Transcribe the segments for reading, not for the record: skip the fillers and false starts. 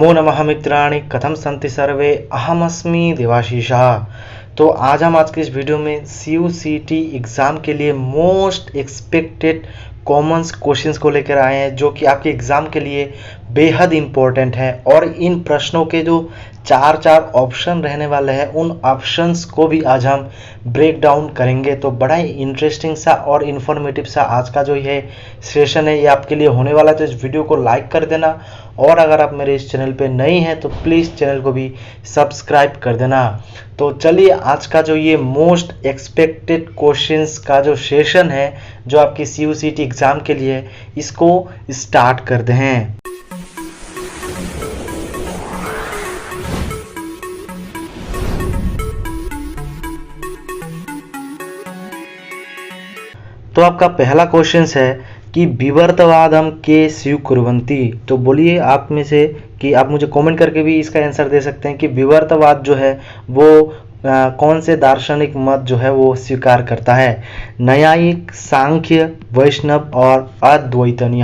नमो नमः मित्राणि, कथम सन्ति सर्वे, अहमस्मि देवाशीषः। तो आज के इस वीडियो में CUCT एग्ज़ाम के लिए मोस्ट एक्सपेक्टेड कॉमन्स क्वेश्चंस को लेकर आए हैं, जो कि आपके एग्ज़ाम के लिए बेहद इम्पोर्टेंट है। और इन प्रश्नों के जो चार ऑप्शन रहने वाले हैं, उन ऑप्शंस को भी आज हम ब्रेक डाउन करेंगे। तो बड़ा ही इंटरेस्टिंग सा और इन्फॉर्मेटिव सा आज का जो ये सेशन है, ये आपके लिए होने वाला है। तो इस वीडियो को लाइक कर देना, और अगर आप मेरे इस चैनल पे नए हैं तो प्लीज़ चैनल को भी सब्सक्राइब कर देना। तो चलिए आज का जो ये मोस्ट एक्सपेक्टेड क्वेश्चंस का जो सेशन है, जो आपकी CUCT एग्ज़ाम के लिए, इसको स्टार्ट करते हैं। तो आपका पहला क्वेश्चन है कि विवर्तवादम के स्वीकुर्वन्ति। तो बोलिए आप में से कि आप मुझे कमेंट करके भी इसका आंसर दे सकते हैं कि विवर्तवाद जो है वो कौन से दार्शनिक मत जो है वो स्वीकार करता है। न्यायिक, सांख्य, वैष्णव और अद्वैतनीय,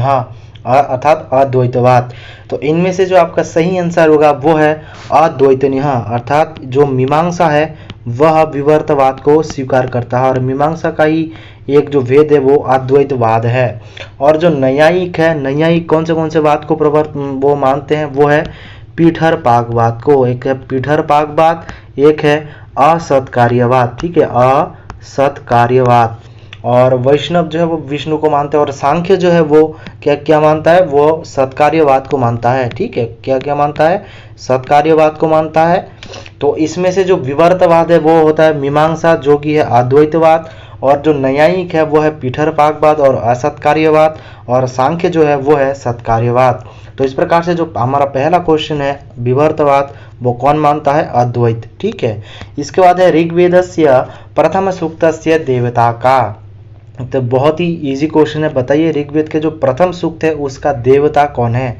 अर्थात अद्वैतवाद। तो इनमें से जो आपका सही आंसर होगा वो है अद्वैतनीय, अर्थात जो मीमांसा है वह विवर्तवाद को स्वीकार करता है। और मीमांसा का ही एक जो वेद है वो अद्वैतवाद है। और जो न्यायिक है, न्यायिक कौन से वाद को वो मानते हैं, वो है पीठरपागवाद को। एक है पीठरपागवाद, एक है असत्कार्यवाद। ठीक है, असत्कार्यवाद। और वैष्णव जो है वो विष्णु को मानते हैं। और सांख्य जो है वो क्या मानता है, वो सत्कार्यवाद को मानता है। ठीक है, क्या मानता है, सत्कार्यवाद को मानता है। तो इसमें से जो विवर्तवाद है वो होता है मीमांसा, जो कि है अद्वैतवाद। और जो न्यायिक है वो है पीठरपागवाद और असत्कार्यवाद। और सांख्य जो है वो है सत्कार्यवाद। तो इस प्रकार से जो हमारा पहला क्वेश्चन है विवर्तवाद, वो कौन मानता है, अद्वैत। ठीक है, इसके बाद है ऋग्वेदस्य प्रथम सूक्तस्य देवता का। तो बहुत ही इजी क्वेश्चन है, बताइए ऋग्वेद के जो प्रथम सूक्त है उसका देवता कौन है।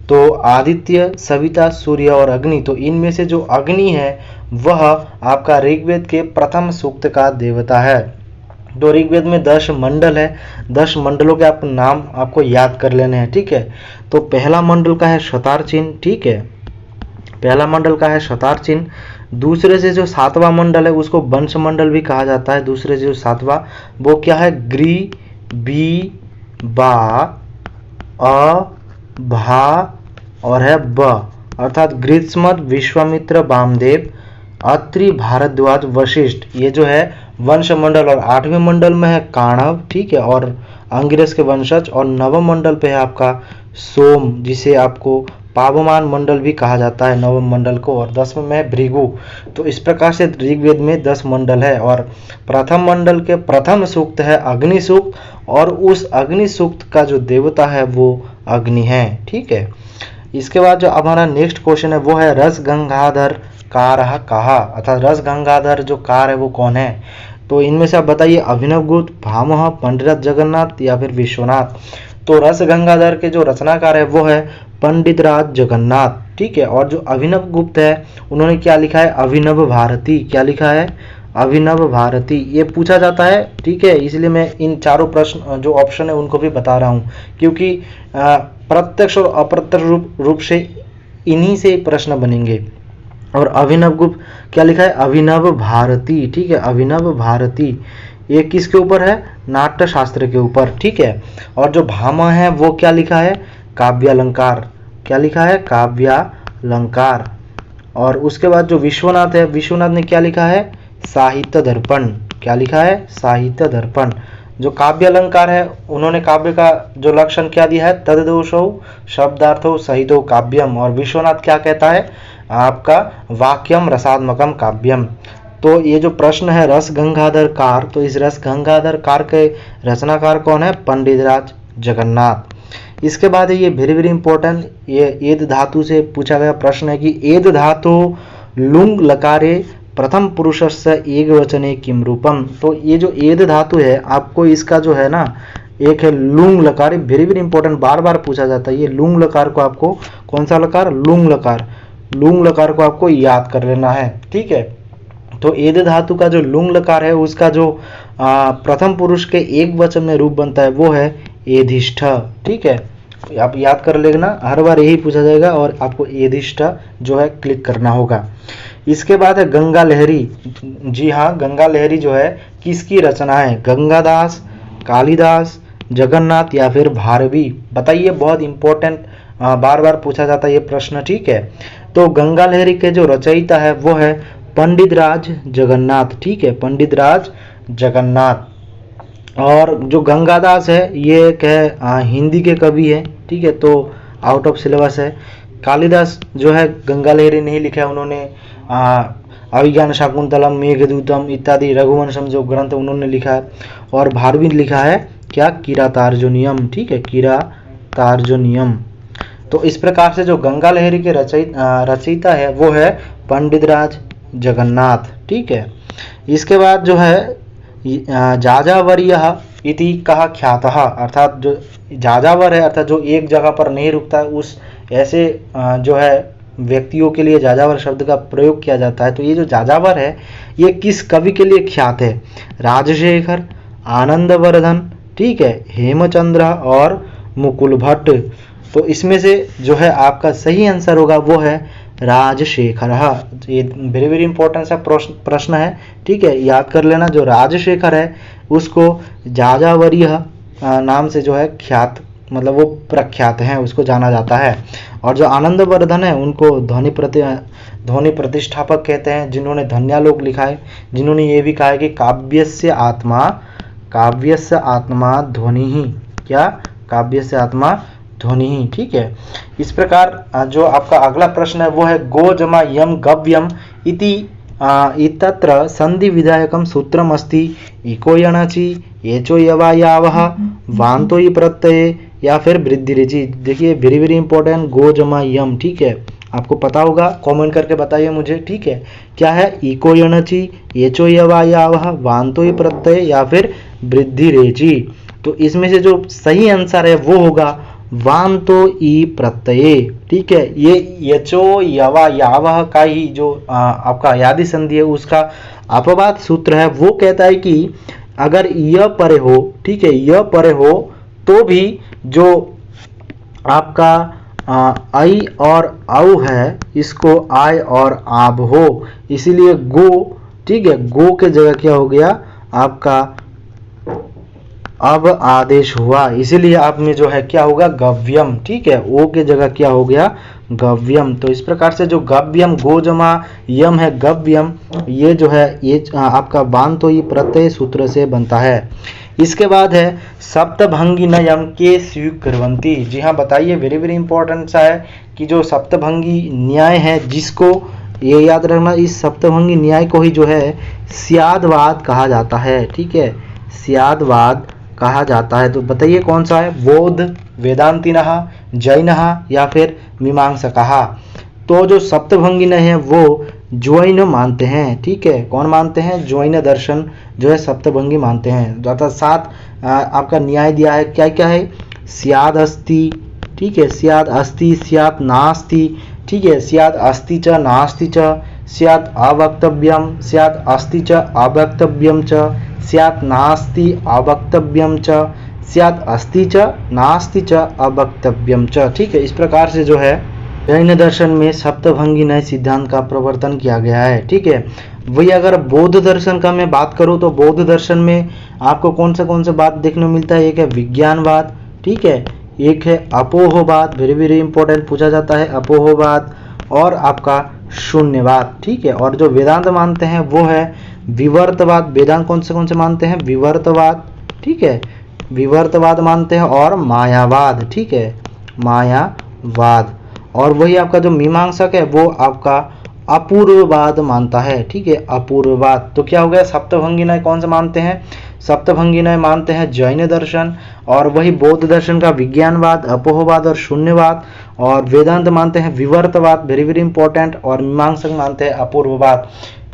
तो आदित्य, सविता, सूर्य और अग्नि। तो इनमें से जो अग्नि है वह आपका ऋग्वेद के प्रथम सूक्त का देवता है। तो ऋग्वेद में 10 मंडल है, 10 मंडलों के आप नाम आपको याद कर लेने हैं। ठीक है, तो पहला मंडल का है शतार चिन्ह। ठीक है, पहला मंडल का है शतार चिन्ह। दूसरे से जो 7वां मंडल है उसको वंश मंडल भी कहा जाता है। दूसरे से जो 7वां वो क्या है, ग्री, बी, बा, अ, भा और है ब, अर्थात ग्रीष्मत, विश्वामित्र, वामदेव, अत्रि, भारद्वाज, वशिष्ठ। ये जो है वंश मंडल। और 8वें मंडल में है काणव। ठीक है, और अंगिरस के वंशज। और 9वें मंडल पे है आपका सोम, जिसे आपको पावमान मंडल भी कहा जाता है, 9वें मंडल को। और 10वें में है भृगु। तो इस प्रकार से ऋग्वेद में 10 मंडल है। और प्रथम मंडल के प्रथम सूक्त है अग्नि सूक्त, और उस अग्नि सूक्त का जो देवता है वो अग्नि है। ठीक है, इसके बाद जो हमारा नेक्स्ट क्वेश्चन है वो है रस गंगाधर कारः कहा, अर्थात रस गंगाधर जो कार है वो कौन है। तो इनमें से आप बताइए अभिनव गुप्त, भामह, पंडित जगन्नाथ या फिर विश्वनाथ। तो रस गंगाधर के जो रचनाकार है वो है पंडित राज जगन्नाथ। ठीक है, और जो अभिनव गुप्त है उन्होंने क्या लिखा है, अभिनव भारती। क्या लिखा है, अभिनव भारती। ये पूछा जाता है। ठीक है, इसलिए मैं इन चारों प्रश्न जो ऑप्शन है उनको भी बता रहा हूँ, क्योंकि प्रत्यक्ष और अप्रत्यक्ष रूप से इन्हीं से प्रश्न बनेंगे। और अभिनव गुप्त क्या लिखा है, अभिनव भारती। ठीक है, अभिनव भारती। ये किसके ऊपर है, नाट्य शास्त्र के ऊपर। ठीक है, और जो भामा है वो क्या लिखा है, काव्यालंकार। क्या लिखा है, काव्यालंकार। और उसके बाद जो विश्वनाथ है, विश्वनाथ ने क्या लिखा है, साहित्य दर्पण। क्या लिखा है, साहित्य दर्पण। जो काव्यालंकार है उन्होंने काव्य का जो लक्षण क्या दिया है, तद्दोषौ शब्दार्थो सहितो काव्यम। और विश्वनाथ क्या कहता है, आपका वाक्यम रसात्मकम काव्यम। तो ये जो प्रश्न है रस गंगाधर कार, तो इस रस गंगाधर कार के रचनाकार कौन है, पंडित राज जगन्नाथ। इसके बाद ये वेरी इंपॉर्टेंट, ये एद धातु से पूछा गया प्रश्न है कि एद धातु लुंग लकारे प्रथम पुरुषस्य एक वचने किम रूपम। तो ये जो एद धातु है, आपको इसका जो है ना, एक है लुंग लकार, वेरी इंपॉर्टेंट, बार बार पूछा जाता है। ये लुंग लकार को आपको, कौन सा लकार, लुंग लकार, लुंग लकार को आपको याद कर लेना है। ठीक है, तो एद धातु का जो लुंग लकार है उसका जो प्रथम पुरुष के एक वचन में रूप बनता है वो है एधिष्ठ। ठीक है, आप याद कर लेना, हर बार यही पूछा जाएगा और आपको यदिष्ठा जो है क्लिक करना होगा। इसके बाद है गंगा लहरी। जी हाँ, गंगा लहरी जो है किसकी रचना है? गंगादास, कालिदास, जगन्नाथ या फिर भारवी? बताइए, बहुत इंपॉर्टेंट, बार बार पूछा जाता है ये प्रश्न, ठीक है। तो गंगा लहरी के जो रचयिता है वो है पंडित राज जगन्नाथ, ठीक है, पंडित राज जगन्नाथ। और जो गंगादास है ये एक है हिंदी के कवि है, ठीक है, तो आउट ऑफ सिलेबस है। कालिदास जो है गंगा लहरी नहीं लिखा है उन्होंने, अभिज्ञान शाकुंतलम, मेघदूतम इत्यादि रघुवंशम जो ग्रंथ उन्होंने लिखा है। और भारवी लिखा है क्या? किरातार्जुनीयम, ठीक है, किरातार्जुनीयम। तो इस प्रकार से जो गंगा लहरी के रचयिता है वो है पंडित राज जगन्नाथ, ठीक है। इसके बाद जो है जाजावर्यः इति कहा ख्यातः, अर्थात जो जाजावर है अर्थात जो एक जगह पर नहीं रुकता है, उस ऐसे जो है व्यक्तियों के लिए जाजावर शब्द का प्रयोग किया जाता है। तो ये जो जाजावर है ये किस कवि के लिए ख्यात है? राजशेखर, आनंदवर्धन, ठीक है, हेमचंद्र और मुकुल भट्ट। तो इसमें से जो है आपका सही आंसर होगा वो है राजशेखर। ये वेरी वेरी इंपॉर्टेंट सा प्रश्न है, ठीक है, याद कर लेना। जो राजशेखर है उसको जाजावर्य नाम से जो है ख्यात, मतलब वो प्रख्यात हैं, उसको जाना जाता है। और जो आनंदवर्धन है उनको ध्वनि प्रतिष्ठापक कहते हैं, जिन्होंने धन्यालोक लिखा है, जिन्होंने ये भी कहा है कि काव्यस्य आत्मा ध्वनि ही, क्या? काव्यस्य आत्मा ध्वनि ही, ठीक है। इस प्रकार जो आपका अगला प्रश्न है वो है गो जमा यम गव्यम इति इतत्र संधि विधायकम सूत्रम अस्ति इको यणचि एचो यवायावः वांतो ही प्रत्यय या फिर वृद्धि रेचि। देखिए वेरी वेरी इंपॉर्टेंट, गो जमा यम, ठीक है, आपको पता होगा, कमेंट करके बताइए मुझे, ठीक है। क्या है? इको यणचि एचो यवायावः वांतो ही प्रत्यय या फिर वृद्धि रेचि। तो इसमें से जो सही आंसर है वो होगा वांतो ई प्रत्यय, ठीक है। ये यचो यवा यावह का ही जो आपका यादी संधि है उसका अपवाद सूत्र है, वो कहता है कि अगर य परे हो, ठीक है, य परे हो तो भी जो आपका आई और औ है इसको आय और आब हो, इसीलिए गो, ठीक है, गो के जगह क्या हो गया आपका अब आदेश हुआ, इसीलिए आप में जो है क्या होगा? गव्यम, ठीक है, ओ के जगह क्या हो गया? गव्यम। तो इस प्रकार से जो गव्यम, गो जमा यम है गव्यम, ये जो है ये आपका बांतो ही प्रत्यय सूत्र से बनता है। इसके बाद है सप्तभंगी नयम के स्वीकुर्वन्ति। जी हाँ, बताइए, वेरी वेरी इंपॉर्टेंट सा है कि जो सप्तभंगी न्याय है, जिसको ये याद रखना, इस सप्तभंगी न्याय को ही जो है स्यादवाद कहा जाता है, ठीक है, स्यादवाद कहा जाता है। तो बताइए कौन सा है? बौद्ध, वेदांतिनः, जैनः या फिर मीमांसकः। तो जो सप्तभंगी है वो जैन मानते हैं, ठीक है, कौन मानते हैं? जैन दर्शन जो है सप्तभंगी मानते हैं। अर्थात 7 आपका न्याय दिया है, क्या क्या है? स्याद अस्ति, ठीक है, स्याद अस्ति, स्यात् नास्ति, ठीक है, स्याद अस्ति च नास्ति च, स्यात् अवक्तव्यम, स्यात् अस्ति च अवक्तव्यम च, स्यात् नास्ति अवक्तव्यम च, स्यात् अस्ति च नास्ति च अवक्तव्यम च, ठीक है। इस प्रकार से जो है जैन दर्शन में सप्तभंगी न्याय सिद्धांत का प्रवर्तन किया गया है, ठीक है। वही अगर बौद्ध दर्शन का मैं बात करूं तो बौद्ध दर्शन में आपको कौन सा बात देखने को मिलता है? एक है विज्ञानवाद, ठीक है, एक है अपोहवाद, वेरी वेरी इंपॉर्टेंट पूछा जाता है अपोहवाद, और आपका शून्यवाद, ठीक है। और जो वेदांत मानते हैं वो है विवर्तवाद। वेदांत कौन से मानते हैं? विवर्तवाद, ठीक है, विवर्तवाद मानते हैं, और मायावाद, ठीक है, मायावाद। और वही आपका जो मीमांसक है वो आपका अपूर्ववाद मानता है, ठीक है, अपूर्ववाद। तो क्या हो गया? सप्तभंगी न्याय कौन से मानते हैं? सप्तभंगी न्याय मानते हैं जैन दर्शन, और वही बौद्ध दर्शन का विज्ञानवाद, अपोहवाद और शून्यवाद, और वेदांत मानते हैं विवर्तवाद, वेरी वेरी इंपॉर्टेंट, और मीमांसक मानते हैं अपूर्ववाद।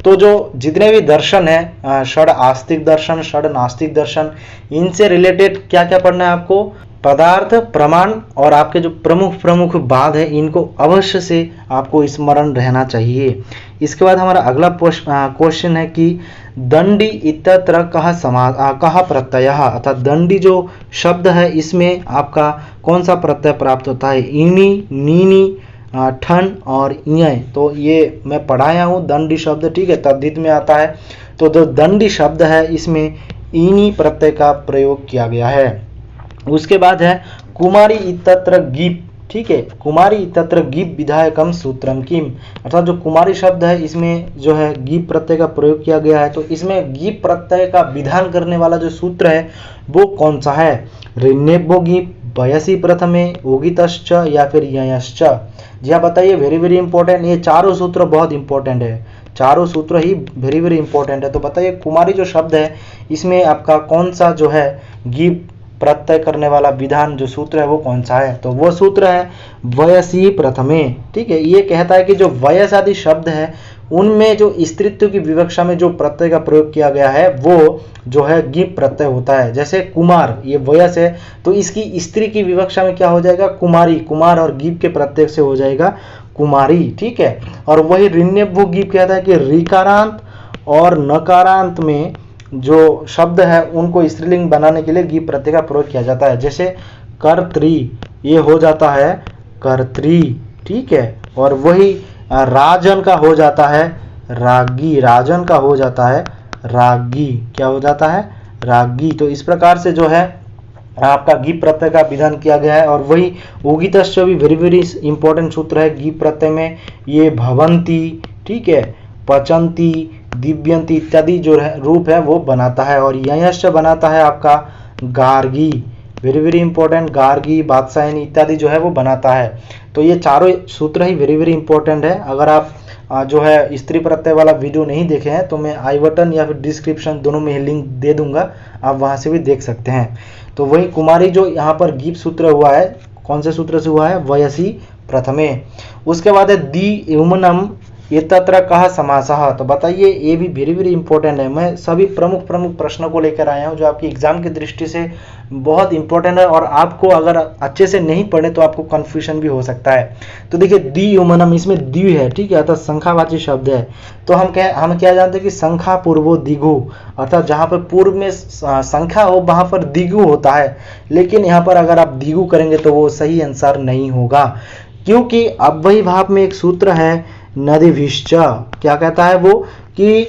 तो जो जितने भी दर्शन है, षड आस्तिक दर्शन, षड नास्तिक दर्शन, इनसे रिलेटेड क्या क्या पढ़ना है आपको? पदार्थ, प्रमाण और आपके जो प्रमुख बाद है, इनको अवश्य से आपको स्मरण रहना चाहिए। इसके बाद हमारा अगला क्वेश्चन है कि दंडी इत्यत्र कः प्रत्ययः, अर्थात दंडी जो शब्द है इसमें आपका कौन सा प्रत्यय प्राप्त होता है? ईनी, नीनी, ठन और इय। तो ये मैं पढ़ाया हूँ दंडी शब्द, ठीक है, तद्धित में आता है। तो जो दंडी शब्द है इसमें ईनी प्रत्यय का प्रयोग किया गया है। उसके बाद है कुमारी इत्यत्र गीप, ठीक है, कुमारी इत्यत्र गीप विधायकम सूत्रम किम, अर्थात जो कुमारी शब्द है इसमें जो है गीप प्रत्यय का प्रयोग किया गया है। तो इसमें गीप प्रत्यय का विधान करने वाला जो सूत्र है वो कौन सा है? ऋण्येभ्यो गीप, वयसी प्रथमे, ओगितश्च या फिर ययश्च। जी हाँ, बताइए, वेरी वेरी इंपॉर्टेंट, ये चारों सूत्र बहुत इंपॉर्टेंट है, चारों सूत्र ही वेरी वेरी इंपॉर्टेंट है। तो बताइए कुमारी जो शब्द है इसमें आपका कौन सा जो है गीप प्रत्यय करने वाला विधान जो सूत्र है वो कौन सा है? तो वो सूत्र है वयसी प्रथमे, ठीक है। ये कहता है कि जो वयस आदि शब्द है उनमें जो स्त्रीत्व की विवक्षा में जो प्रत्यय का प्रयोग किया गया है वो जो है गीप प्रत्यय होता है। जैसे कुमार, ये वयस है तो इसकी स्त्री की विवक्षा में क्या हो जाएगा? कुमारी, कुमार और गीप के प्रत्यय से हो जाएगा कुमारी, ठीक है। और वही ऋण्यभ्यो गीप कहता है कि ऋकारांत और नकारांत में जो शब्द है उनको स्त्रीलिंग बनाने के लिए गीप प्रत्यय का प्रयोग किया जाता है। जैसे कर्त्री, ये हो जाता है कर्त्री, ठीक है। और वही राजन का हो जाता है रागी, राजन का हो जाता है रागी, क्या हो जाता है? रागी। तो इस प्रकार से जो है आपका गीप प्रत्यय का विधान किया गया है। और वही ओगितश्च भी वेरी वेरी इंपॉर्टेंट सूत्र है गीप प्रत्यय में, ये भवंती, ठीक है, पचंती, दिव्यंती इत्यादि जो रूप है वो बनाता है। और ययश्च बनाता है आपका Gargi, very very important, Gargi, बादशाहिनी इत्यादि जो है वो बनाता है। तो ये चारों सूत्र ही वेरी वेरी इंपॉर्टेंट है। अगर आप जो है स्त्री प्रत्यय वाला वीडियो नहीं देखे हैं तो मैं आई बटन या फिर डिस्क्रिप्शन दोनों में लिंक दे दूंगा, आप वहां से भी देख सकते हैं। तो वही कुमारी जो यहाँ पर गीप सूत्र हुआ है, कौन से सूत्र से हुआ है? वयसी प्रथमे। उसके बाद है दी युमनम इत्यत्र कः समासः। तो बताइए, ये भी वेरी वेरी इंपॉर्टेंट है। मैं सभी प्रमुख प्रमुख प्रश्नों को लेकर आया हूँ जो आपकी एग्जाम की दृष्टि से बहुत इंपॉर्टेंट है, और आपको अगर अच्छे से नहीं पढ़े तो आपको कंफ्यूजन भी हो सकता है। तो देखिए दी युमनम, इसमें दी है, ठीक है, अर्थात संख्यावाची शब्द है। तो हम क्या जानते हैं कि संख्या पूर्वो दिगु, अर्थात जहाँ पर पूर्व में संख्या हो वहां पर दिगु होता है, लेकिन यहाँ पर अगर आप दिगु करेंगे तो वो सही आंसर नहीं होगा, क्योंकि अव्ययी भाव में एक सूत्र है नदीभिश्च। क्या कहता है वो? कि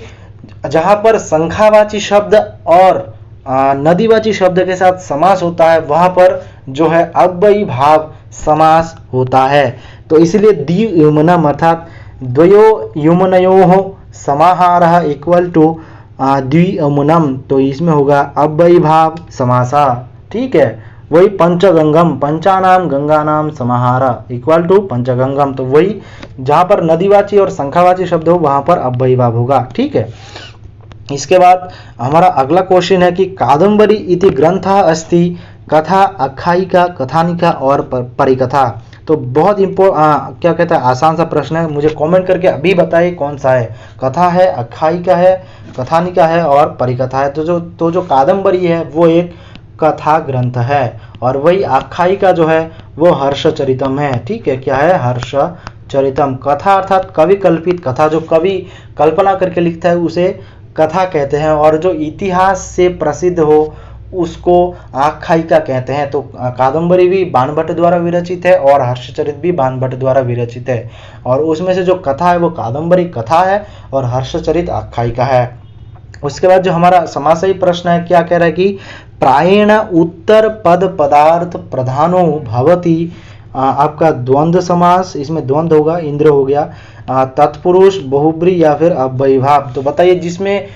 जहां पर संख्यावाची शब्द और नदीवाची शब्द के साथ समास होता है वहां पर जो है अव्ययी भाव समास होता है। तो इसलिए द्वियुमनम अर्थात द्वयो युमनयोः समाहारः इक्वल टू द्वियुमनम, तो इसमें होगा अव्ययी भाव समासा, ठीक है। वही पंचगंगम, पंचानाम गंगानाम समाहारा इक्वल टू पंचगंगम, तो वही जहां पर नदीवाची और संख्यावाची शब्द हो वहां पर अव्ययी भाव होगा, ठीक है। इसके बाद हमारा अगला क्वेश्चन है कि कादम्बरी इति ग्रंथः अस्ति कथा, आख्यायिका, कथानिका और परिकथा। तो बहुत क्या कहता है, आसान सा प्रश्न है, मुझे कमेंट करके अभी बताइए कौन सा है? कथा है, आख्यायिका है, कथानिका है और परिकथा है। तो जो कादम्बरी है वो एक कथा ग्रंथ है, और वही आख्यायिका जो है वो हर्षचरितम है, ठीक है। क्या है? हर्षचरितम। कथा अर्थात कवि कल्पित कथा, जो कवि कल्पना करके लिखता है उसे कथा कहते हैं, और जो इतिहास से प्रसिद्ध हो उसको आख्यायिका कहते हैं। तो कादम्बरी भी बाणभट्ट द्वारा विरचित है और हर्षचरित भी बाणभट्ट द्वारा विरचित है, और उसमें से जो कथा है वो कादम्बरी कथा है और हर्षचरित आख्यायिका है। उसके बाद जो हमारा समासही प्रश्न है, क्या कह रहा है कि प्रायेण उत्तर पद पदार्थ प्रधानो भवति, आपका द्वंद्व समास, इसमें द्वंद्व होगा, इंद्र हो गया, तत्पुरुष, बहुब्री या फिर अव्ययी भाव। तो बताइए जिसमें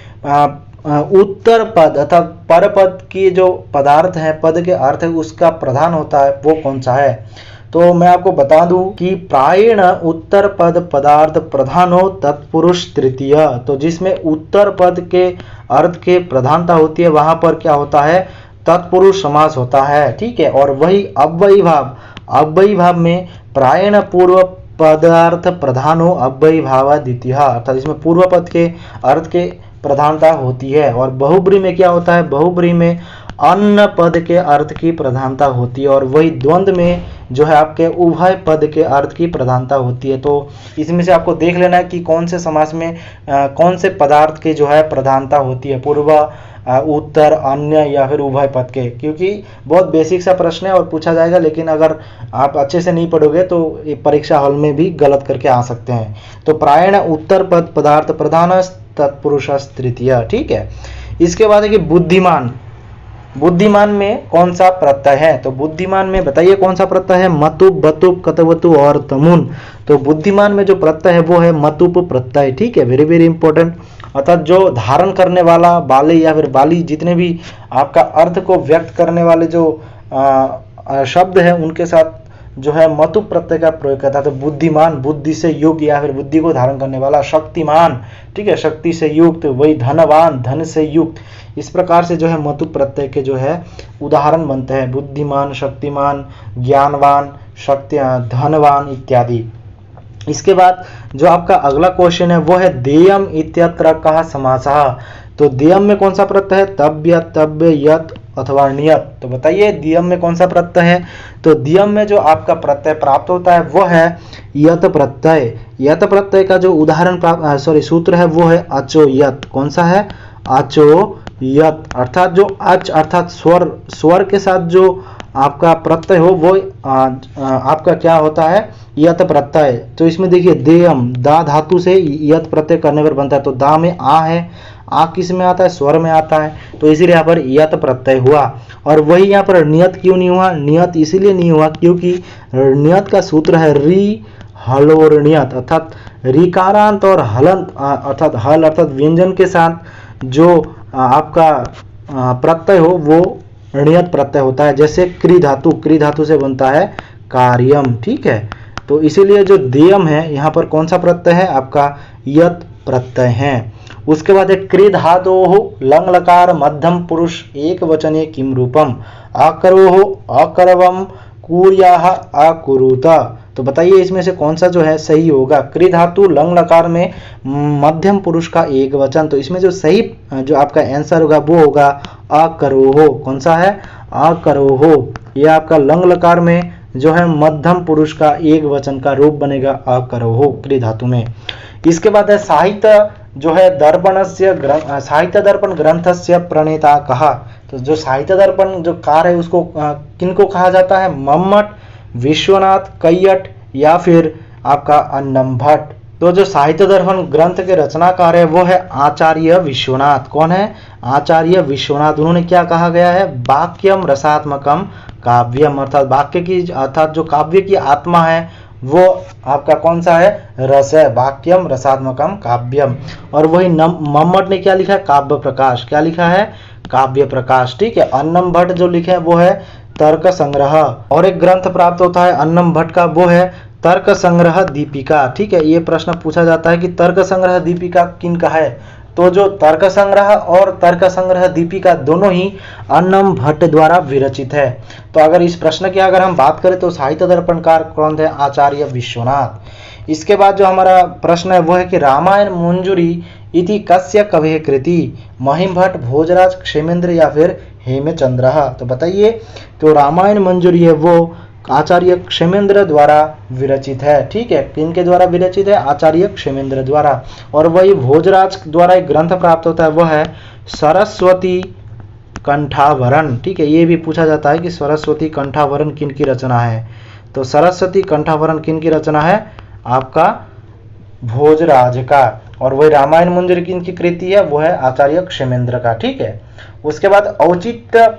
उत्तर पद अर्थात पर पद की जो पदार्थ है, पद के अर्थ है, उसका प्रधान होता है वो कौन सा है? तो मैं आपको बता दूं कि प्रायेण उत्तर पद पदार्थ प्रधानो तत्पुरुष तृतीय। तो जिसमें उत्तर पद के अर्थ के प्रधानता होती है वहां पर क्या होता है? तत्पुरुष समास होता है, ठीक है। और वही अव्ययी भाव, अव्ययी भाव में प्रायेण पूर्व पदार्थ प्रधानो अव्ययी भाव द्वितीय, अर्थात इसमें पूर्व पद के अर्थ के प्रधानता होती है। और बहुब्री में क्या होता है? बहुब्री में अन्न पद के अर्थ की प्रधानता होती है, और वही द्वंद्व में जो है आपके उभय पद के अर्थ की प्रधानता होती है। तो इसमें से आपको देख लेना है कि कौन से समास में कौन से पदार्थ की जो है प्रधानता होती है, पूर्व, उत्तर, अन्य या फिर उभय पद के, क्योंकि बहुत बेसिक सा प्रश्न है और पूछा जाएगा, लेकिन अगर आप अच्छे से नहीं पढ़ोगे तो ये परीक्षा हॉल में भी गलत करके आ सकते हैं। तो प्रायण उत्तर पद पदार्थ प्रधान तत्पुरुष तृतीय, ठीक है। इसके बाद है कि बुद्धिमान, बुद्धिमान में कौन सा प्रत्यय है? तो बुद्धिमान में बताइए कौन सा प्रत्यय है? मतुप, बतुप, कतवतु और तमुन। तो बुद्धिमान में जो प्रत्यय है वो है मतुप प्रत्यय, ठीक है, वेरी वेरी इंपॉर्टेंट। अर्थात जो धारण करने वाला, बाले या फिर बाली, जितने भी आपका अर्थ को व्यक्त करने वाले जो शब्द है उनके साथ जो है मतुप प्रत्यय का प्रयोग करता है। तो बुद्धिमान, बुद्धि से युक्त या फिर बुद्धि को धारण करने वाला। शक्तिमान, ठीक है, शक्ति से युक्त। वही धनवान, धन से युक्त। इस प्रकार से जो है मतुप प्रत्यय के जो है उदाहरण बनते हैं, बुद्धिमान, शक्तिमान, ज्ञानवान, शक्ति, धनवान इत्यादि। इसके बाद जो आपका अगला क्वेश्चन है वो है देयम इत्यत्र कहा समासः। तो देयम में कौन सा प्रत्यय है? तव्य, तव्य, यत अथवा नियत। तो बताइए दियम में कौन सा प्रत्यय है? तो दियम में जो आपका प्रत्यय प्राप्त होता है वो है यत प्रत्यय। यत प्रत्यय का जो उदाहरण सूत्र है वो है अचो यत। कौन सा है? अचो यत। अर्थात जो अच अर्थात स्वर के साथ जो आपका प्रत्यय हो वो आपका क्या होता है? यत प्रत्यय। तो इसमें देखिए देयम, दा धातु से यत प्रत्यय करने पर बनता है। तो दा में आ है, आ किस में आता है? स्वर में आता है, तो इसीलिए यहाँ पर यत प्रत्यय हुआ। और वही यहाँ पर नियत क्यों नहीं हुआ? नियत इसीलिए नहीं हुआ क्योंकि नियत का सूत्र है री हलोर नियत, अर्थात रिकारांत और हलंत अर्थात हल अर्थात व्यंजन के साथ जो आपका प्रत्यय हो वो ऋणियत प्रत्यय होता है। जैसे क्री धातु, क्री धातु से बनता है कार्यम, ठीक है। तो इसीलिए जो देयम है यहाँ पर कौन सा प्रत्यय है? आपका यत प्रत्यय है। उसके बाद है क्री धातोः लंग लकार मध्यम पुरुष एक वचने किम रूपम? अकरोः अकरवम, कुर्याः अकुरुत। तो बताइए इसमें से कौन सा जो है सही होगा? क्री धातु लंग लकार में मध्यम पुरुष का एक वचन, तो इसमें जो सही जो आपका आंसर होगा वो होगा अकरोहो। कौन सा है? अकरोहो। यह आपका लंग लकार में जो है मध्यम पुरुष का एक वचन का रूप बनेगा अकरोहो क्री धातु में। इसके बाद है साहित्य जो है साहित्य दर्पण ग्रंथस्य प्रणेता कहा। तो जो साहित्य दर्पण जो कार है उसको किनको कहा जाता है? मम्मट, विश्वनाथ, कैयट या फिर आपका अन्नम भट्ट। तो जो साहित्य दर्पण ग्रंथ के रचनाकार है वो है आचार्य विश्वनाथ। कौन है? आचार्य विश्वनाथ। उन्होंने क्या कहा गया है? वाक्यम रसात्मकम काव्यम, अर्थात वाक्य की अर्थात जो काव्य की आत्मा है वो आपका कौन सा है? रस है। वाक्यम रसात्मकम काव्यम। और वही मम्मट ने क्या लिखा है? काव्य प्रकाश। क्या लिखा है? काव्य प्रकाश, ठीक है। अन्नम भट्ट जो लिखे हैं वो है तर्क संग्रह। और एक ग्रंथ प्राप्त होता है अन्नम भट्ट का, वो है तर्क संग्रह दीपिका, ठीक है। ये प्रश्न पूछा जाता है कि तर्क संग्रह दीपिका किन का है? तो जो तर्क संग्रह और तर्क संग्रह दीपिका दोनों ही अन्नम भट्ट द्वारा विरचित है। तो अगर इस प्रश्न की अगर हम बात करें तो साहित्य दर्पणकार कौन थे? आचार्य विश्वनाथ। इसके बाद जो हमारा प्रश्न है वो है कि रामायण मंजूरी इति कस्य कवेः कृति? महिम भट्ट, भोजराज, क्षेमेंद्र या फिर हेमचंद्र। तो बताइए तो रामायण मंजूरी है वो आचार्य क्षेमेंद्र द्वारा विरचित है, ठीक है। किनके द्वारा विरचित है? आचार्य क्षेमेंद्र द्वारा। और वही भोजराज द्वारा एक ग्रंथ प्राप्त होता है वो है सरस्वती कंठावरण, ठीक है। ये भी पूछा जाता है कि सरस्वती कंठावरण किन की रचना है? तो सरस्वती कंठावरण किन की रचना है? आपका भोजराज का। और वही रामायण मंजूरी किन की कृति है? वो है आचार्य क्षेमेंद्र का, ठीक है। उसके बाद औचित्य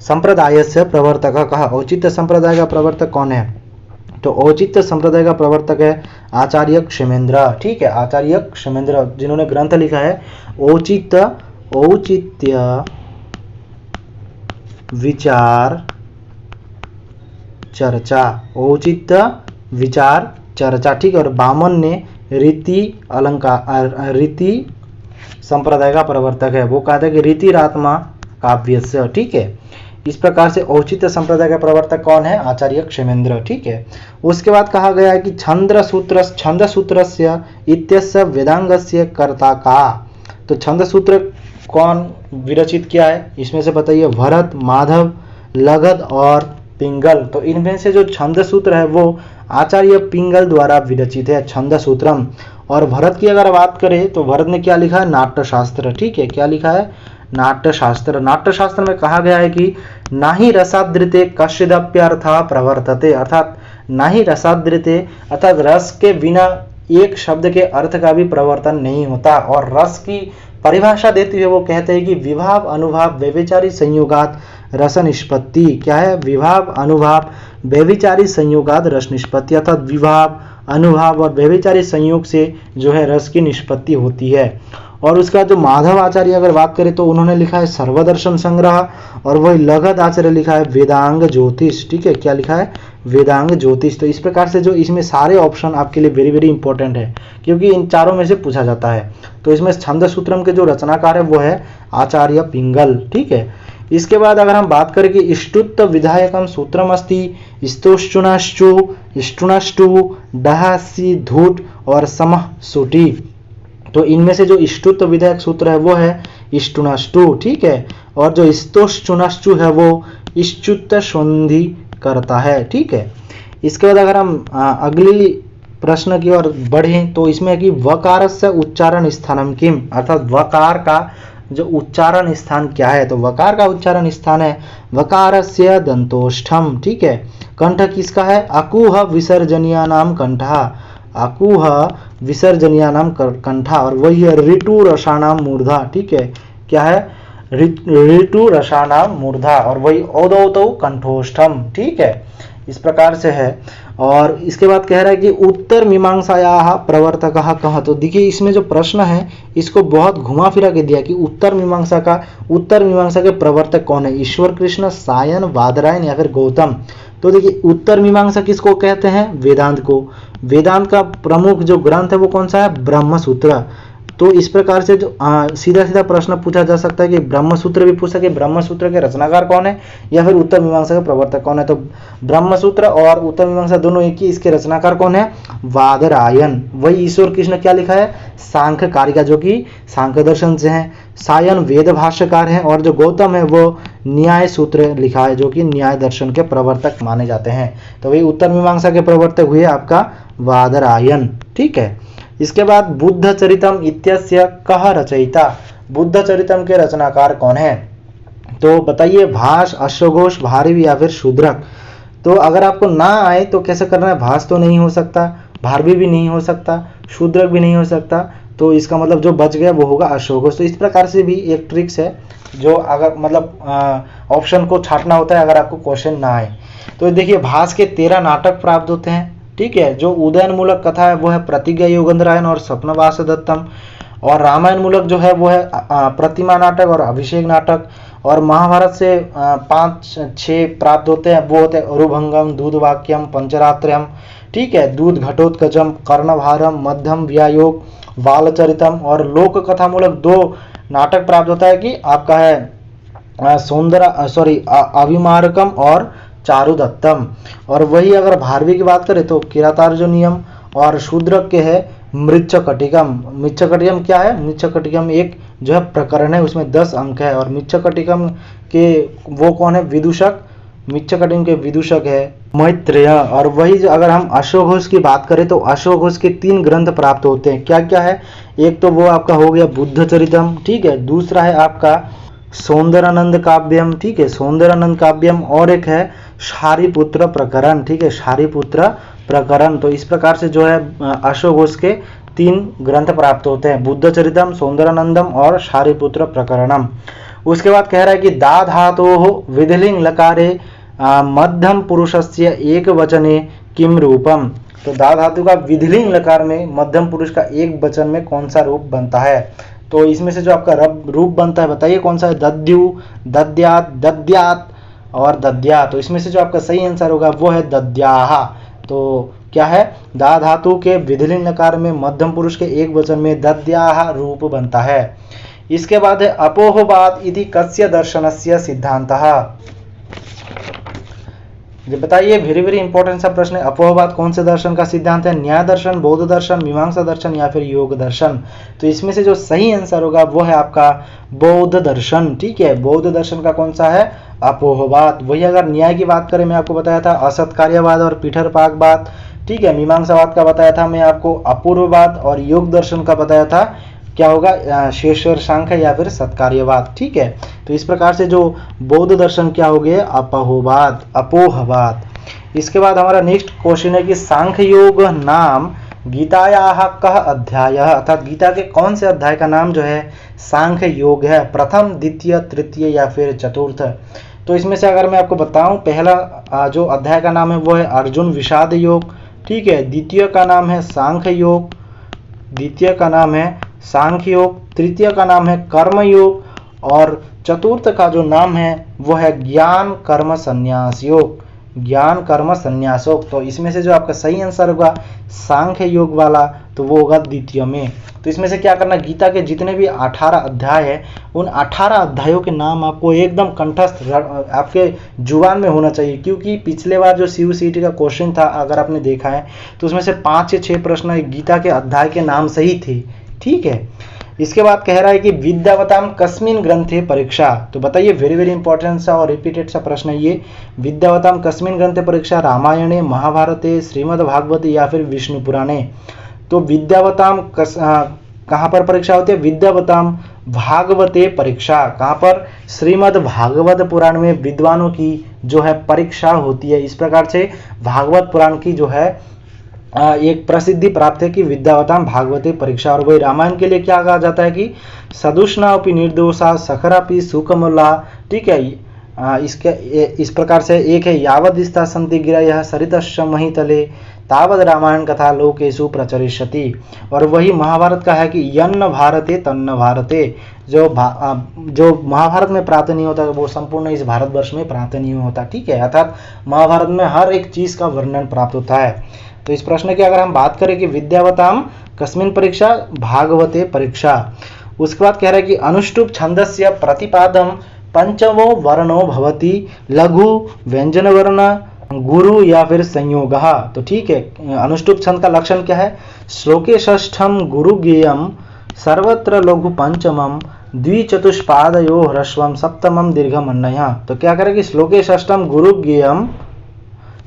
संप्रदाय से प्रवर्तक कहा। औचित्य संप्रदाय का प्रवर्तक कौन है? तो औचित्य संप्रदाय का प्रवर्तक है आचार्य क्षेमेंद्र, ठीक है। आचार्य क्षेमेंद्र जिन्होंने ग्रंथ लिखा है औचित्य विचार चर्चा, औचित्य विचार चर्चा, ठीक है। और बामन ने रीति अलंकार, रीति संप्रदाय का प्रवर्तक है, वो कहते हैं कि रीतिरात्मा काव्य से, ठीक है। इस प्रकार से औचित्य संप्रदाय का प्रवर्तक कौन है? आचार्य क्षेमेंद्र, ठीक है। उसके बाद कहा गया है कि छंद सूत्रस्य इत्यस्य वेदांगस्य कर्ता का। तो छंद सूत्र कौन विरचित किया है, इसमें से बताइए। भरत, माधव, लगध और पिंगल। तो इनमें से जो छंद सूत्र है वो आचार्य पिंगल द्वारा विरचित है, छंद सूत्रम। और भरत की अगर बात करें तो भरत ने क्या लिखा है, नाट्यशास्त्र। ठीक है, क्या लिखा है, नाट्यशास्त्र। नाट्यशास्त्र में कहा गया है कि ना ही रसादृते कश्चिदप्यर्थः प्रवर्तते, अर्थात ना ही रसादृते अर्थात रस के बिना एक शब्द के अर्थ का भी प्रवर्तन नहीं होता। और रस की परिभाषा देते हुए वो कहते हैं कि विभाव अनुभाव व्यभिचारी संयोगात रस निष्पत्ति। क्या है, विभाव अनुभाव व्यभिचारी संयोगात रस निष्पत्ति, अर्थात विभाव अनुभाव और व्यभिचारी संयोग से जो है रस की निष्पत्ति होती है। और उसका जो माधव आचार्य अगर बात करें तो उन्होंने लिखा है सर्वदर्शन संग्रह, और वही लगध आचार्य लिखा है वेदांग ज्योतिष। ठीक है, क्या लिखा है, वेदांग ज्योतिष। तो इस प्रकार से जो इसमें सारे ऑप्शन आपके लिए वेरी वेरी इंपॉर्टेंट है, क्योंकि इन चारों में से पूछा जाता है। तो इसमें छंद सूत्रम के जो रचनाकार है वो है आचार्य पिंगल। ठीक है, इसके बाद अगर हम बात करें कि ष्टुत्त विधायकम सूत्रम अस्ति स्तुष्टुनष्टु डहासी धूट और समः सुटी। तो इनमें से जो ष्टुत्त विधायक सूत्र है वो है ष्टुनष्टु। ठीक है, और जो स्तुष्टुनष्टु है वो ष्टुत्त संधि करता है। ठीक है, इसके बाद अगर हम अगली प्रश्न की ओर बढ़ें तो इसमें है कि वकारस्य उच्चारण स्थानम किम, अर्थात वकार का जो उच्चारण स्थान क्या है। तो वकार का उच्चारण स्थान है वकारस्य दंतोष्ठम। ठीक है, कंठ किसका है, अकुह विसर्जनीयानाम कंठः, अकुह विसर्जनीयानाम कंठा। और वही है ऋतु रसानाम मूर्धा। ठीक है, क्या है, ऋतु रसानाम मूर्धा, और वही औदौतौ कंठोष्ठम। ठीक है, इस प्रकार से है। और इसके बाद कह रहा है कि उत्तर मीमांसायाः प्रवर्तकः कः। तो देखिए इसमें जो प्रश्न है इसको बहुत घुमा फिरा के दिया कि उत्तर मीमांसा के प्रवर्तक कौन है, ईश्वर कृष्ण, सायन, बादरायण या फिर गौतम। तो देखिए उत्तर मीमांसा किसको कहते हैं, वेदांत को। वेदांत का प्रमुख जो ग्रंथ है वो कौन सा है, ब्रह्मसूत्र। तो इस प्रकार से जो सीधा सीधा प्रश्न पूछा जा सकता है कि ब्रह्मसूत्र भी पूछ सके, ब्रह्मसूत्र के रचनाकार कौन है या फिर उत्तर मीमांसा के प्रवर्तक कौन है। तो ब्रह्मसूत्र और उत्तर मीमांसा दोनों एक ही, इसके रचनाकार कौन है, वादरायन। वही ईश्वर कृष्ण क्या लिखा है, सांख्य कारिका, जो कि सांख्य दर्शन से है। सायन वेद भाष्यकार है, और जो गौतम है वो न्याय सूत्र लिखा है, जो कि न्याय दर्शन के प्रवर्तक माने जाते हैं। तो वही उत्तर मीमांसा के प्रवर्तक हुए आपका वादरायन। ठीक है, इसके बाद बुद्ध चरितम इत्यस्य कः रचयिता, बुद्ध चरितम के रचनाकार कौन है। तो बताइए, भाष, अश्वघोष, भारवी या फिर शूद्रक। तो अगर आपको ना आए तो कैसे करना है, भाष तो नहीं हो सकता, भारवी भी नहीं हो सकता, शूद्रक भी नहीं हो सकता। तो इसका मतलब जो बच गया वो होगा अश्वघोष। तो इस प्रकार से भी एक ट्रिक्स है जो अगर मतलब ऑप्शन को छांटना होता है अगर आपको क्वेश्चन ना आए। तो देखिए भाष के 13 नाटक प्राप्त होते हैं। ठीक है, जो उदयन मूलक कथा है वो है प्रतिज्ञा योगेंद्रायन और स्वप्नवास दत्तम। और रामायण मूलक जो है वो है प्रतिमा नाटक और अभिषेक नाटक। और महाभारत से 5-6 प्राप्त होते हैं, वो होते हैं अरुभंगम, दूध वाक्यम, पंचरात्रयम। ठीक है, दूध घटोत्कचम, कर्णभारम, मध्यम व्यायोग, बालचरितम। और लोक कथा मूलक 2 नाटक प्राप्त होता है कि आपका है अभिमारकम और चारुदत्तम। और वही अगर भारवी की बात करें तो किरातार्जुनियम। और शूद्रक के है मृच्छकटिकम। मृच्छकटिकम क्या है, मृच्छकटिकम एक जो है प्रकरण है, उसमें 10 अंक है। और मृच्छकटिकम के वो कौन है, विदूषक, मृच्छकटिकम के विदूषक है मैत्रेय। और वही अगर हम अश्वघोष की बात करें तो अश्वघोष के 3 ग्रंथ प्राप्त होते हैं। क्या क्या है, एक तो वो आपका हो गया बुद्ध चरितम। ठीक है, दूसरा है आपका सौंदरानंद काव्यम। ठीक है, सौंदरानंद काव्यम। और एक है शारिपुत्र प्रकरण। ठीक है, शारिपुत्र प्रकरण। तो इस प्रकार से जो है अश्वघोष के 3 ग्रंथ प्राप्त होते हैं, बुद्ध चरितम, सौंदरानंदम और शारिपुत्र प्रकरणम। उसके बाद कह रहा है कि दा धातोः विधिलिंग लकारे मध्यम पुरुषस्य एक वचने किम रूपम। तो दा धातु का विधिलिंग लकार में मध्यम पुरुष का एक वचन में कौन सा रूप बनता है। तो इसमें से जो आपका रूप बनता है बताइए कौन सा है, दद्यु, दद्यात्, दद्यात् और दद्या। तो इसमें से जो आपका सही आंसर होगा वो है दद्याः। तो क्या है, दा धातु के विधिलिंग नकार में मध्यम पुरुष के एक वचन में दद्याः रूप बनता है। इसके बाद है अपोहबाद इति कस्य दर्शनस्य सिद्धांतः। ये बताइए, वेरी वेरी इंपॉर्टेंट सा प्रश्न है। अपोहवाद कौन से दर्शन का सिद्धांत है? न्याय दर्शन, बौद्ध दर्शन, मीमांसा दर्शन या फिर योग दर्शन? तो इसमें से जो सही आंसर होगा वो है आपका बौद्ध दर्शन। ठीक है, बौद्ध दर्शन का कौन सा है? अपोहवाद। वही अगर न्याय की बात करें, मैं आपको बताया था असत कार्यवाद और पीठरपाकवाद। ठीक है, मीमांसावाद का बताया था मैं आपको अपूर्ववाद, और योग दर्शन का बताया था क्या होगा? शेषर सांख्य या फिर सत्कार्यवाद। ठीक है, तो इस प्रकार से जो बौद्ध दर्शन क्या हो गए? अपोहवाद, अपोहवाद। इसके बाद हमारा नेक्स्ट क्वेश्चन है कि सांख्य योग नाम गीतायाः कः अध्याय, अर्थात गीता के कौन से अध्याय का नाम जो है सांख्य योग है? प्रथम, द्वितीय, तृतीय या फिर चतुर्थ? तो इसमें से अगर मैं आपको बताऊं, पहला जो अध्याय का नाम है वो है अर्जुन विषाद योग। ठीक है, द्वितीय का नाम है सांख्य योग, द्वितीय का नाम है सांख्य योग, तृतीय का नाम है कर्म योग, और चतुर्थ का जो नाम है वो है ज्ञान कर्म संन्यास योग, ज्ञान कर्म संन्यास योग। तो इसमें से जो आपका सही आंसर होगा सांख्य योग वाला, तो वो होगा द्वितीय में। तो इसमें से क्या करना, गीता के जितने भी 18 अध्याय है, उन 18 अध्यायों के नाम आपको एकदम कंठस्थ आपके जुबान में होना चाहिए, क्योंकि पिछले बार जो CUCET का क्वेश्चन था, अगर आपने देखा है तो उसमें से 5 से 6 प्रश्न गीता के अध्याय के नाम से ही थे। ठीक है, इसके बाद कह रहा है कि विद्यावताम कस्मिन ग्रंथे परीक्षा। तो बताइए, वेरी वेरी इंपॉर्टेंट सा और रिपीटेड सा प्रश्न है ये। विद्यावताम कस्मिन ग्रंथे परीक्षा? रामायणे, महाभारते, श्रीमद् भागवते या फिर विष्णु पुराणे? तो विद्यावताम कहाँ पर परीक्षा होती है? विद्यावताम भागवते परीक्षा। कहाँ पर? श्रीमद् भागवत पुराण में विद्वानों की जो है परीक्षा होती है। इस प्रकार से भागवत पुराण की जो है एक प्रसिद्धि प्राप्त है कि विद्यावताम भागवते परीक्षा। और वही रामायण के लिए क्या कहा जाता है कि सदुष्णापि निर्दोषा सखरापि सुकमला। ठीक है, इसके इस प्रकार से एक है यावदिस्ता संति गिरयः सरितश्च महितले तावद रामायण कथा लोकेषु प्रचरिष्यति। और वही महाभारत का है कि यन्न भारते तन्न भारते, जो महाभारत में प्राप्त नहीं होता वो संपूर्ण इस भारतवर्ष में प्राप्त नहीं होता। ठीक है, अर्थात महाभारत में हर एक चीज का वर्णन प्राप्त होता है। तो इस प्रश्न की अगर हम बात करें कि विद्यावताम कस्मिन परीक्षा? भागवते परीक्षा। उसके बाद कह रहा है कि अनुष्टुप छंदस्य प्रतिपादम पंचमो वर्णो भवति, लघु व्यंजन वर्ण गुरु या फिर संयोगः। तो ठीक है, अनुष्टुप छंद का लक्षण क्या है? श्लोके षष्ठम गुरु गेयम सर्वत्र लघु पंचमम द्विचतुष्पादयो ह्रस्वम सप्तमम दीर्घम अन्यः। तो क्या करें कि श्लोके षष्ठम गुरु गेयम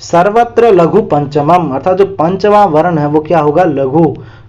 सर्वत्र लघु पंचमम, अर्थात जो पंचवा वर्ण है वो क्या होगा? लघु।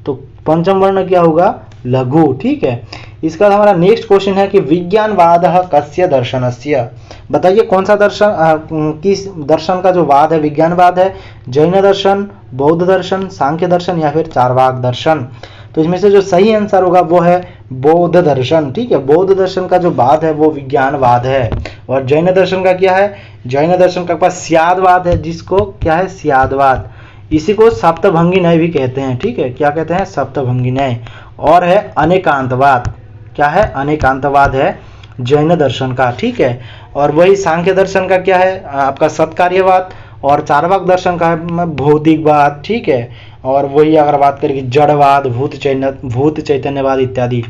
तो पंचम वर्ण क्या होगा? लघु। ठीक है, इसका हमारा नेक्स्ट क्वेश्चन है कि विज्ञानवाद कस्य दर्शनस्य? बताइए कौन सा दर्शन, किस दर्शन का जो वाद है विज्ञानवाद है? जैन दर्शन, बौद्ध दर्शन, सांख्य दर्शन या फिर चार्वाक दर्शन? तो इसमें से जो सही आंसर होगा वो है बौद्ध दर्शन। ठीक है, बौद्ध दर्शन का जो वाद है वो विज्ञानवाद है। और जैन दर्शन का क्या है? जैन दर्शन का पास स्यादवाद है, जिसको क्या है? स्यादवाद। इसी को सप्तभंगी न्याय भी कहते हैं। ठीक है, क्या कहते हैं? सप्तभंगी न्याय। और है अनेकांतवाद। क्या है? अनेकांतवाद है जैन दर्शन का। ठीक है, और वही सांख्य दर्शन का क्या है? आपका सत्कार्यवाद। और चार्वाक दर्शन का है भौतिकवाद। ठीक है, और वही अगर बात करें कि जड़वाद, भूत चैतन्यवाद इत्यादि।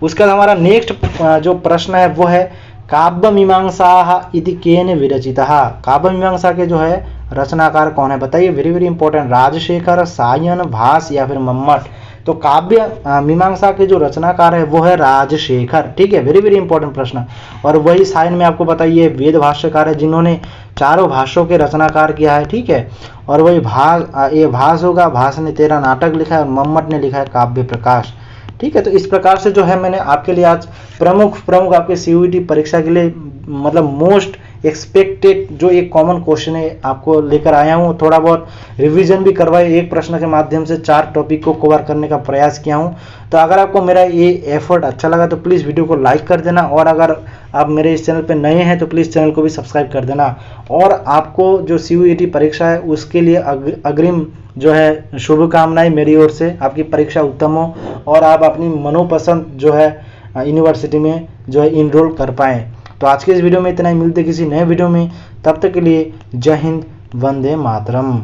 उसका हमारा नेक्स्ट जो प्रश्न है वो है काव्य मीमांसा इति केन विरचितः? काव्य मीमांसा के जो है रचनाकार कौन है? बताइए, very very important. Rajashekhar, Sayana, Bhasa या फिर मम्मट? तो काव्य मीमांसा के जो रचनाकार है वो है राजशेखर। ठीक है, वेरी वेरी इंपॉर्टेंट प्रश्न। और वही सायन में आपको बताइए वेद भाष्यकार है, जिन्होंने चारों भाष्यों के रचनाकार किया है। ठीक है, और वही ये भास होगा, भास ने 13 नाटक लिखा है, और मम्मट ने लिखा है काव्य प्रकाश। ठीक है, तो इस प्रकार से जो है मैंने आपके लिए आज प्रमुख आपके CUET परीक्षा के लिए मतलब मोस्ट एक्सपेक्टेड जो एक कॉमन क्वेश्चन है आपको लेकर आया हूँ। थोड़ा बहुत रिवीजन भी करवाए, एक प्रश्न के माध्यम से 4 टॉपिक को कवर करने का प्रयास किया हूँ। तो अगर आपको मेरा ये एफर्ट अच्छा लगा तो प्लीज़ वीडियो को लाइक कर देना, और अगर आप मेरे इस चैनल पर नए हैं तो प्लीज़ चैनल को भी सब्सक्राइब कर देना। और आपको जो CUET परीक्षा है उसके लिए अग्रिम जो है शुभकामनाएं मेरी ओर से। आपकी परीक्षा उत्तम हो और आप अपनी मनोपसंद जो है यूनिवर्सिटी में जो है इनरोल कर पाएँ। तो आज के इस वीडियो में इतना ही, मिलते किसी नए वीडियो में, तब तक के लिए जय हिंद, वंदे मातरम।